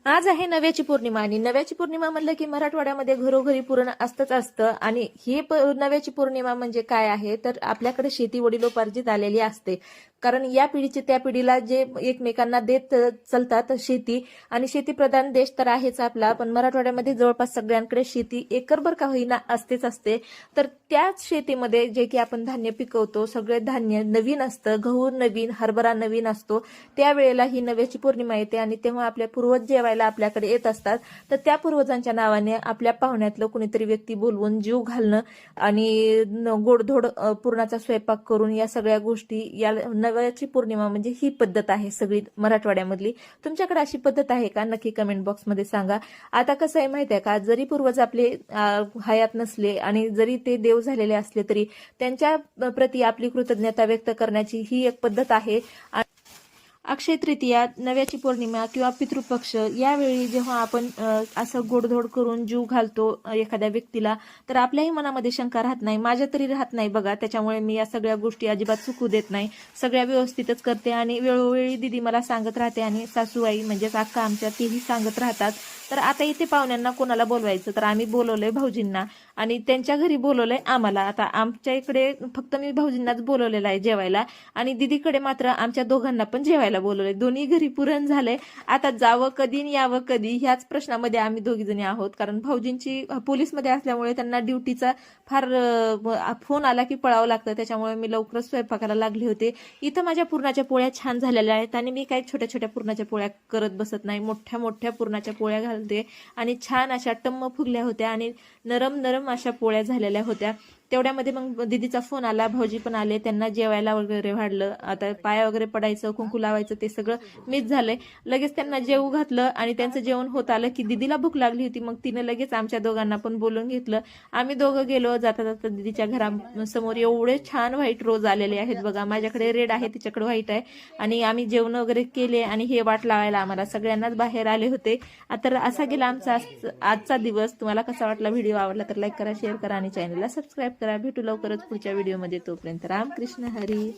आज आहे नव्याची पौर्णिमा आणि नव्याची पौर्णिमा म्हणलं की मराठवाड्यामध्ये घरोघरी पुरण असतं आणि ही नव्याची पौर्णिमा म्हणजे काय आहे तर आपल्याकडे शेती वडिलोपार्जित आलेली असते. कारण या पिढीचे त्या पिढीला जे एकमेकांना देत चालतात शेती आणि शेतीप्रधान देश तर आहेच आपला, पण मराठवाड्यामध्ये जवळपास सगळ्यांकडे शेती एकरभर का होईना असतेच असते. तर त्याच शेतीमध्ये जे की आपण धान्य पिकवतो, सगळे धान्य नवीन असतं, गहू नवीन, हरभरा नवीन असतो. त्यावेळेला ही नव्याची पौर्णिमा येते आणि तेव्हा आपल्या पूर्वज जेवायला आपल्याकडे येत असतात. तर त्या पूर्वजांच्या नावाने आपल्या पाहुण्यातलं कुणीतरी व्यक्ती बोलवून जीव घालणं आणि गोडधोड पुरणाचा स्वयंपाक करून या सगळ्या गोष्टी, या नव्याची पौर्णिमा म्हणजे ही पद्धत आहे सगळी मराठवाड्यामधली. तुमच्याकडे अशी पद्धत आहे का? नक्की कमेंट बॉक्समध्ये सांगा. आता कसं आहे माहिती आहे का, जरी पूर्वज आपले हयात नसले आणि जरी ते देव झालेले असले तरी त्यांच्या प्रती आपली कृतज्ञता व्यक्त करण्याची ही एक पद्धत आहे. अक्षय तृतीया, नव्याची पौर्णिमा किंवा पितृपक्ष यावेळी जेव्हा आपण असं गोडधोड करून जीव घालतो एखाद्या व्यक्तीला, तर आपल्याही मनामध्ये शंका राहत नाही, माझ्या तरी राहत नाही बघा. त्याच्यामुळे मी या सगळ्या गोष्टी अजिबात चुकू देत नाही, सगळ्या व्यवस्थितच करते आणि वेळोवेळी दिदी मला सांगत राहते आणि सासूबाई म्हणजेच अक्का आमच्या तेही सांगत राहतात. तर आता इथे पाहुण्यांना कोणाला बोलवायचं, तर आम्ही बोलवलंय भाऊजींना आणि त्यांच्या घरी बोलवलंय आम्हाला. आता आमच्या इकडे फक्त मी भाऊजींनाच बोलवलेलं आहे जेवायला आणि दिदीकडे मात्र आमच्या दोघांना पण जेवायला बोलवलंय. दोन्ही घरी पुरण झालंय. आता जावं कधी आणि यावं कधी ह्याच प्रश्नामध्ये आम्ही दोघी जणी आहोत. कारण भाऊजींची पोलीसमध्ये असल्यामुळे त्यांना ड्युटीचा फार फोन आला की पळावं लागतं. त्याच्यामुळे मी लवकरच स्वयंपाकाला लागले होते. इथं माझ्या पुरणाच्या पोळ्या छान झालेल्या आहेत आणि मी काही छोट्या छोट्या पुरणाच्या पोळ्या करत बसत नाही, मोठ्या मोठ्या पुरणाच्या पोळ्या घालते आणि छान अशा टम्म फुगल्या होत्या आणि नरम नरम अशा पोळ्या झालेल्या होत्या. तेवढ्यामध्ये मग दीदीचा फोन आला, भाऊजी पण आले, त्यांना जेवायला वगैरे वाढलं. आता पाया वगैरे पडायचं, कुंकू लावायचं ते सगळं मिस झालंय. लगेच त्यांना जेवू घातलं आणि त्यांचं जेवण होत आलं की दीदीला भूक लागली होती. मग तिने लगेच आमच्या दोघांना पण बोलून घेतलं. आम्ही दोघं गेलो. जाता जाता दीदीच्या घरासमोर एवढे छान व्हाईट रोज आलेले आहेत बघा. माझ्याकडे रेड आहे, तिच्याकडे व्हाईट आहे आणि आम्ही जेवण वगैरे केले आणि हे वाट लावायला आम्हाला सगळ्यांनाच बाहेर आले होते. तर असा गेला आमचा आजचा दिवस. तुम्हाला कसा वाटला? व्हिडिओ आवडला तर लाईक करा, शेअर करा आणि चॅनलला सबस्क्राईब करा. भेटू लवकरच पुढच्या व्हिडिओमध्ये. तोपर्यंत रामकृष्ण हरी.